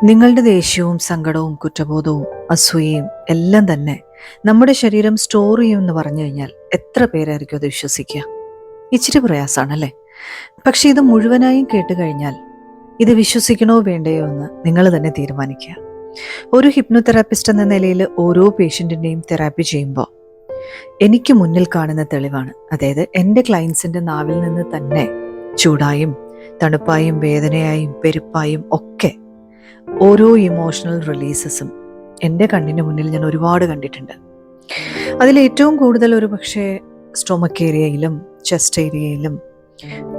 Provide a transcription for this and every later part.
നിങ്ങളുടെ ദേഷ്യവും സങ്കടവും കുറ്റബോധവും അസൂയയും എല്ലാം തന്നെ നമ്മുടെ ശരീരം സ്റ്റോർ ചെയ്യും എന്ന് പറഞ്ഞു കഴിഞ്ഞാൽ എത്ര പേരായിരിക്കും അത് വിശ്വസിക്കുക? ഇച്ചിരി പ്രയാസമാണല്ലേ? പക്ഷെ ഇത് മുഴുവനായും കേട്ട് കഴിഞ്ഞാൽ ഇത് വിശ്വസിക്കണോ വേണ്ടയോ എന്ന് നിങ്ങൾ തന്നെ തീരുമാനിക്കുക. ഒരു ഹിപ്നോതെറാപ്പിസ്റ്റ് എന്ന നിലയിൽ ഓരോ പേഷ്യൻറ്റിൻ്റെയും തെറാപ്പി ചെയ്യുമ്പോൾ എനിക്ക് മുന്നിൽ കാണുന്ന തെളിവാണ്. അതായത് എൻ്റെ ക്ലയൻസിൻ്റെ നാവിൽ നിന്ന് തന്നെ ചൂടായും തണുപ്പായും വേദനയായും പെരുപ്പായും ഒക്കെ ഓരോ ഇമോഷണൽ റിലീസസും എൻ്റെ കണ്ണിന് മുന്നിൽ ഞാൻ ഒരുപാട് കണ്ടിട്ടുണ്ട്. അതിലേറ്റവും കൂടുതൽ ഒരു പക്ഷേ സ്റ്റൊമക്ക് ഏരിയയിലും ചെസ്റ്റ് ഏരിയയിലും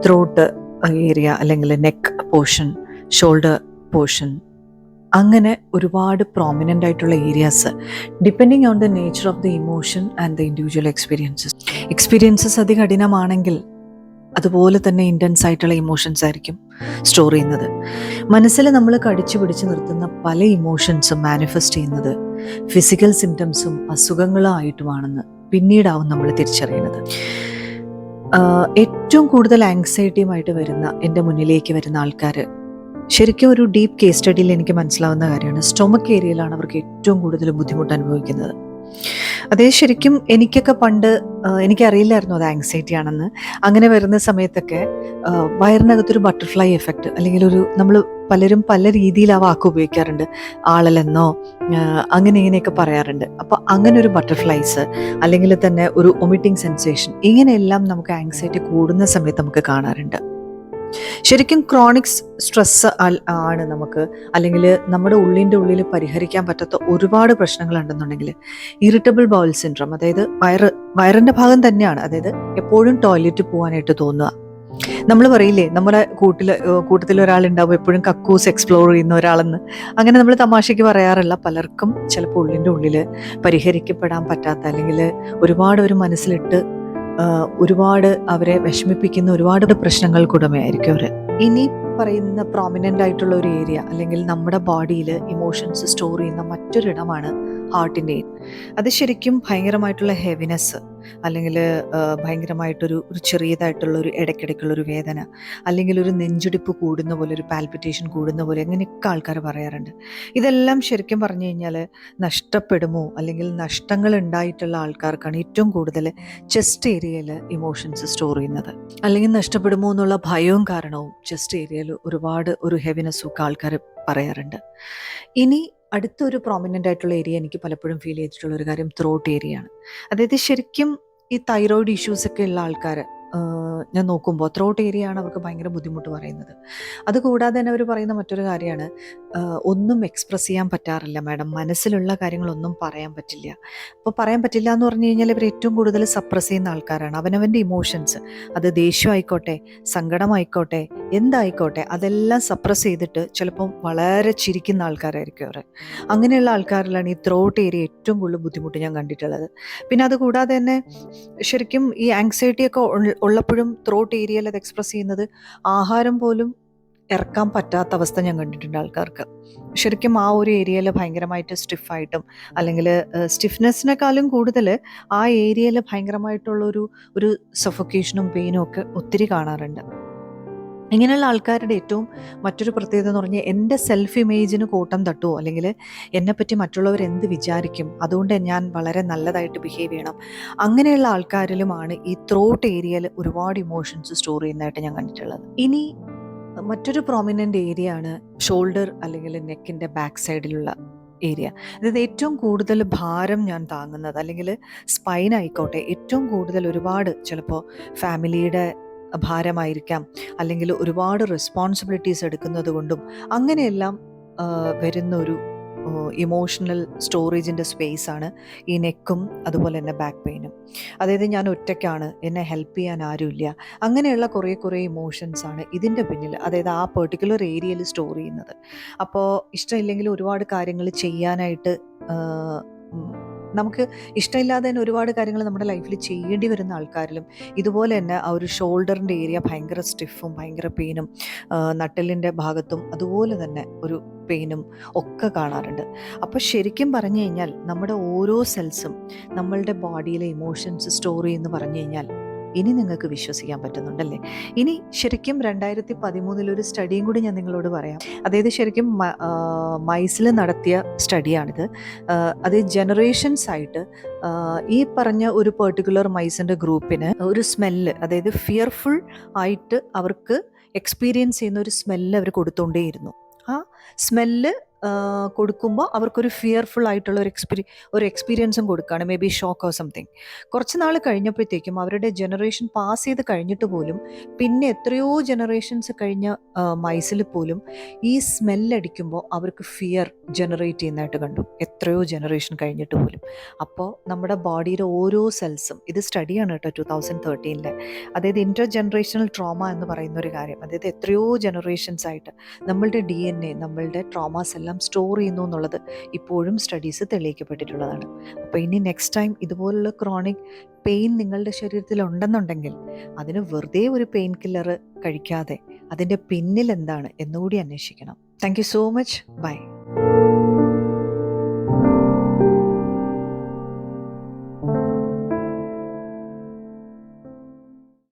ത്രോട്ട് ഏരിയ അല്ലെങ്കിൽ നെക്ക് പോർഷൻ, ഷോൾഡർ പോർഷൻ, അങ്ങനെ ഒരുപാട് പ്രോമിനൻ്റ് ആയിട്ടുള്ള areas depending on the nature of the emotion and the individual experiences അതികഠിനമാണെങ്കിൽ അതുപോലെ തന്നെ ഇൻറ്റൻസ് ആയിട്ടുള്ള ഇമോഷൻസ് ആയിരിക്കും സ്റ്റോർ ചെയ്യുന്നത്. മനസ്സിൽ നമ്മൾ കടിച്ചു പിടിച്ച് നിർത്തുന്ന പല ഇമോഷൻസും മാനിഫെസ്റ്റ് ചെയ്യുന്നത് ഫിസിക്കൽ സിംറ്റംസും അസുഖങ്ങളായിട്ടുമാണെന്ന് പിന്നീടാവും നമ്മൾ തിരിച്ചറിയുന്നത്. ഏറ്റവും കൂടുതൽ ആങ്സൈറ്റിയുമായിട്ട് വരുന്ന എൻ്റെ മുന്നിലേക്ക് വരുന്ന ആൾക്കാർ ശരിക്കും ഒരു ഡീപ്പ് കേസ് സ്റ്റഡിയിൽ എനിക്ക് മനസ്സിലാവുന്ന കാര്യമാണ്, സ്റ്റൊമക്ക് ഏരിയയിലാണ് അവർക്ക് ഏറ്റവും കൂടുതൽ ബുദ്ധിമുട്ട് അനുഭവിക്കുന്നത്. അതേ ശരിക്കും എനിക്കൊക്കെ പണ്ട് എനിക്കറിയില്ലായിരുന്നു അത് ആങ്സൈറ്റി ആണെന്ന്. അങ്ങനെ വരുന്ന സമയത്തൊക്കെ വയറിനകത്തൊരു ബട്ടർഫ്ലൈ എഫക്റ്റ് അല്ലെങ്കിൽ നമ്മൾ പലരും പല രീതിയിൽ ആ വാക്ക് ഉപയോഗിക്കാറുണ്ട്, ആളലെന്നോ അങ്ങനെ ഇങ്ങനെയൊക്കെ പറയാറുണ്ട്. അപ്പോൾ അങ്ങനെ ഒരു ബട്ടർഫ്ലൈസ് അല്ലെങ്കിൽ തന്നെ ഒരു ഒമിറ്റിംഗ് സെൻസേഷൻ, ഇങ്ങനെയെല്ലാം നമുക്ക് ആങ്സൈറ്റി കൂടുന്ന സമയത്ത് നമുക്ക് കാണാറുണ്ട്. ശരിക്കും ക്രോണിക് സ്ട്രെസ് ആണ് നമുക്ക്, അല്ലെങ്കിൽ നമ്മുടെ ഉള്ളിൽ പരിഹരിക്കാൻ പറ്റാത്ത ഒരുപാട് പ്രശ്നങ്ങളുണ്ടെന്നുണ്ടെങ്കിൽ ഇറിറ്റബിൾ ബൗൾ സിൻഡ്രോം, അതായത് വയറിൻ്റെ ഭാഗം തന്നെയാണ്, അതായത് എപ്പോഴും ടോയ്ലറ്റ് പോകാനായിട്ട് തോന്നുക. നമ്മൾ പറയില്ലേ, നമ്മുടെ കൂട്ടത്തിൽ ഒരാളുണ്ടാവും എപ്പോഴും കക്കൂസ് എക്സ്പ്ലോർ ചെയ്യുന്ന ഒരാളെന്ന്. അങ്ങനെ നമ്മൾ തമാശയ്ക്ക് പറയാറില്ല. പലർക്കും ചിലപ്പോൾ ഉള്ളിൽ പരിഹരിക്കപ്പെടാൻ പറ്റാത്ത അല്ലെങ്കിൽ ഒരുപാട് ഒരു മനസ്സിലിട്ട് ഒരുപാട് അവരെ വിഷമിപ്പിക്കുന്ന ഒരുപാട് പ്രശ്നങ്ങൾക്കുടമയായിരിക്കും അവർ. ഇനി പറയുന്ന പ്രോമിനൻ്റ് ആയിട്ടുള്ള ഒരു ഏരിയ അല്ലെങ്കിൽ നമ്മുടെ ബോഡിയിൽ ഇമോഷൻസ് സ്റ്റോർ ചെയ്യുന്ന മറ്റൊരിടമാണ് ഹാർട്ടിൻ്റെ. അത് ശരിക്കും ഭയങ്കരമായിട്ടുള്ള ഹെവിനെസ് അല്ലെങ്കിൽ ഭയങ്കരമായിട്ടൊരു ചെറിയതായിട്ടുള്ള ഒരു ഇടയ്ക്കിടയ്ക്കുള്ളൊരു വേദന അല്ലെങ്കിൽ ഒരു നെഞ്ചിടിപ്പ് കൂടുന്ന പോലെ, ഒരു പാൽപിറ്റേഷൻ കൂടുന്ന പോലെ, അങ്ങനെയൊക്കെ ആൾക്കാർ പറയാറുണ്ട്. ഇതെല്ലാം ശരിക്കും പറഞ്ഞു കഴിഞ്ഞാൽ നഷ്ടപ്പെടുമോ അല്ലെങ്കിൽ നഷ്ടങ്ങൾ ഉണ്ടായിട്ടുള്ള ആൾക്കാർക്കാണ് ഏറ്റവും കൂടുതൽ ചെസ്റ്റ് ഏരിയയിൽ ഇമോഷൻസ് സ്റ്റോർ ചെയ്യുന്നത്. അല്ലെങ്കിൽ നഷ്ടപ്പെടുമോ എന്നുള്ള ഭയവും കാരണവും ചെസ്റ്റ് ഏരിയയിൽ ഒരുപാട് ഒരു ഹെവിനെസ്സും ഒക്കെ ആൾക്കാർ പറയാറുണ്ട്. ഇനി അടുത്തൊരു പ്രോമിനൻ്റ് ആയിട്ടുള്ള ഏരിയ എനിക്ക് പലപ്പോഴും ഫീൽ ചെയ്തിട്ടുള്ള ഒരു കാര്യം ത്രോട്ട് ഏരിയ ആണ്. അതായത് ശരിക്കും ഈ തൈറോയിഡ് ഇഷ്യൂസ് ഒക്കെ ഉള്ള ആൾക്കാർ ഞാൻ നോക്കുമ്പോൾ ത്രോട്ട് ഏരിയ ആണ് അവർക്ക് ഭയങ്കര ബുദ്ധിമുട്ട് പറയുന്നത്. അതുകൂടാതെ തന്നെ അവർ പറയുന്ന മറ്റൊരു കാര്യമാണ്, ഒന്നും എക്സ്പ്രസ് ചെയ്യാൻ പറ്റാറില്ല മാഡം, മനസ്സിലുള്ള കാര്യങ്ങളൊന്നും പറയാൻ പറ്റില്ല. അപ്പോൾ പറയാൻ പറ്റില്ല എന്ന് പറഞ്ഞു കഴിഞ്ഞാൽ ഇവർ ഏറ്റവും കൂടുതൽ സപ്രസ് ചെയ്യുന്ന ആൾക്കാരാണ്. അവനവൻ്റെ ഇമോഷൻസ്, അത് ദേഷ്യമായിക്കോട്ടെ സങ്കടമായിക്കോട്ടെ എന്തായിക്കോട്ടെ, അതെല്ലാം സപ്രസ് ചെയ്തിട്ട് ചിലപ്പം വളരെ ചിരിക്കുന്ന ആൾക്കാരായിരിക്കും അവർ. അങ്ങനെയുള്ള ആൾക്കാരിലാണ് ഈ ത്രോട്ട് ഏരിയ ഏറ്റവും കൂടുതൽ ബുദ്ധിമുട്ട് ഞാൻ കണ്ടിട്ടുള്ളത്. പിന്നെ അതുകൂടാതെ തന്നെ ശരിക്കും ഈ ആങ്സൈറ്റിയൊക്കെ ഉള്ളപ്പോഴും ത്രോട്ട് ഏരിയയിൽ അത് എക്സ്പ്രസ് ചെയ്യുന്നത് ആഹാരം പോലും ഇറക്കാൻ പറ്റാത്ത അവസ്ഥ ഞാൻ കണ്ടിട്ടുണ്ട് ആൾക്കാർക്ക്. ശരിക്കും ആ ഒരു ഏരിയയിൽ ഭയങ്കരമായിട്ട് സ്റ്റിഫായിട്ടും അല്ലെങ്കിൽ സ്റ്റിഫ്നെസ്സിനെക്കാളും കൂടുതൽ ആ ഏരിയയിൽ ഭയങ്കരമായിട്ടുള്ളൊരു സഫോക്കേഷനും പെയിനും ഒക്കെ ഒത്തിരി കാണാറുണ്ട്. ഇങ്ങനെയുള്ള ആൾക്കാരുടെ ഏറ്റവും മറ്റൊരു പ്രത്യേകത എന്ന് പറഞ്ഞാൽ എൻ്റെ സെൽഫ് ഇമേജിന് കോട്ടം തട്ടുമോ അല്ലെങ്കിൽ എന്നെപ്പറ്റി മറ്റുള്ളവർ എന്ത് വിചാരിക്കും, അതുകൊണ്ട് ഞാൻ വളരെ നല്ലതായിട്ട് ബിഹേവ് ചെയ്യണം, അങ്ങനെയുള്ള ആൾക്കാരിലുമാണ് ഈ ത്രോട്ട് ഏരിയയിൽ ഒരുപാട് ഇമോഷൻസ് സ്റ്റോർ ചെയ്യുന്നതായിട്ട് ഞാൻ കണ്ടിട്ടുള്ളത്. ഇനി മറ്റൊരു പ്രോമിനൻ്റ് ഏരിയ ആണ് ഷോൾഡർ അല്ലെങ്കിൽ നെക്കിൻ്റെ ബാക്ക് സൈഡിലുള്ള ഏരിയ. അതായത് ഏറ്റവും കൂടുതൽ ഭാരം ഞാൻ താങ്ങുന്നത്, അല്ലെങ്കിൽ സ്പൈൻ ആയിക്കോട്ടെ, ഏറ്റവും കൂടുതൽ ഒരുപാട് ചിലപ്പോൾ ഫാമിലിയുടെ ഭാരമായിരിക്കാം, അല്ലെങ്കിൽ ഒരുപാട് റെസ്പോൺസിബിലിറ്റീസ് എടുക്കുന്നത് കൊണ്ടും അങ്ങനെയെല്ലാം വരുന്ന ഒരു ഇമോഷണൽ സ്റ്റോറേജിൻ്റെ സ്പേസാണ് ഈ നെക്കും അതുപോലെ തന്നെ ബാക്ക് പെയിനും. അതായത് ഞാൻ ഒറ്റയ്ക്കാണ്, എന്നെ ഹെൽപ്പ് ചെയ്യാൻ ആരുമില്ല, അങ്ങനെയുള്ള കുറേ ഇമോഷൻസാണ് ഇതിൻ്റെ പിന്നിൽ, അതായത് ആ പെർട്ടിക്കുലർ ഏരിയയിൽ സ്റ്റോർ ചെയ്യുന്നത്. അപ്പോൾ ഇഷ്ടമില്ലെങ്കിൽ ഒരുപാട് കാര്യങ്ങൾ ചെയ്യാനായിട്ട് നമുക്ക് ഇഷ്ടമില്ലാതെ തന്നെ ഒരുപാട് കാര്യങ്ങൾ നമ്മുടെ ലൈഫിൽ ചെയ്യേണ്ടി വരുന്ന ആൾക്കാരിലും ഇതുപോലെ തന്നെ ആ ഒരു ഷോൾഡറിൻ്റെ ഏരിയ ഭയങ്കര സ്റ്റിഫും ഭയങ്കര പെയിനും, നട്ടെല്ലിൻ്റെ ഭാഗത്തും അതുപോലെ തന്നെ ഒരു പെയിനും ഒക്കെ കാണാറുണ്ട്. അപ്പോൾ ശരിക്കും പറഞ്ഞു കഴിഞ്ഞാൽ നമ്മുടെ ഓരോ സെൽസും നമ്മളുടെ ബോഡിയിലെ ഇമോഷൻസ് സ്റ്റോർ ചെയ്യുമെന്ന് പറഞ്ഞു കഴിഞ്ഞാൽ ഇനി നിങ്ങൾക്ക് വിശ്വസിക്കാൻ പറ്റുന്നുണ്ടല്ലേ? ഇനി ശരിക്കും 2013 സ്റ്റഡിയും കൂടി ഞാൻ നിങ്ങളോട് പറയാം. അതായത് ശരിക്കും മൈസിൽ നടത്തിയ സ്റ്റഡിയാണിത്. അത് ജനറേഷൻസ് ആയിട്ട് ഈ പറഞ്ഞ ഒരു പെർട്ടിക്കുലർ മൈസിൻ്റെ ഗ്രൂപ്പിന് ഒരു സ്മെല്ല്, അതായത് ഫിയർഫുൾ ആയിട്ട് അവർക്ക് എക്സ്പീരിയൻസ് ചെയ്യുന്ന ഒരു സ്മെല്ല് അവർ കൊടുത്തുകൊണ്ടേയിരുന്നു. ആ സ്മെല്ല് കൊടുക്കുമ്പോൾ അവർക്കൊരു ഫിയർഫുൾ ആയിട്ടുള്ള ഒരു എക്സ്പീരിയൻസും കൊടുക്കുകയാണ്, may be shock or something. കുറച്ച് നാൾ കഴിഞ്ഞപ്പോഴത്തേക്കും അവരുടെ ജനറേഷൻ പാസ് ചെയ്ത് കഴിഞ്ഞിട്ട് പോലും പിന്നെ എത്രയോ ജനറേഷൻസ് കഴിഞ്ഞ മൈസിൽ പോലും ഈ സ്മെല്ലടിക്കുമ്പോൾ അവർക്ക് ഫിയർ ജനറേറ്റ് ചെയ്യുന്നതായിട്ട് കണ്ടു, എത്രയോ ജനറേഷൻ കഴിഞ്ഞിട്ട് പോലും. അപ്പോൾ നമ്മുടെ ബോഡിയുടെ ഓരോ സെൽസും, ഇത് സ്റ്റഡിയാണ് കേട്ടോ 2013, അതായത് ഇൻ്റർ ജനറേഷണൽ ട്രോമ എന്ന് പറയുന്ന ഒരു കാര്യം, അതായത് എത്രയോ ജനറേഷൻസ് ആയിട്ട് നമ്മളുടെ DNA, നമ്മളുടെ ട്രോമാസ് എല്ലാം സ്റ്റോർ ചെയ്യുന്നു എന്നുള്ളത് ഇപ്പോഴും സ്റ്റഡീസ് തെളിയിക്കപ്പെട്ടിട്ടുള്ളതാണ്. അപ്പോൾ ഇനി നെക്സ്റ്റ് ടൈം ഇതുപോലുള്ള ക്രോണിക് പെയിൻ നിങ്ങളുടെ ശരീരത്തിൽ ഉണ്ടെന്നുണ്ടെങ്കിൽ അതിന് വെറുതെ ഒരു പെയിൻ കില്ലർ കഴിക്കാതെ അതിൻ്റെ പിന്നിൽ എന്താണ് എന്നുകൂടി അന്വേഷിക്കണം. Thank you so much. By.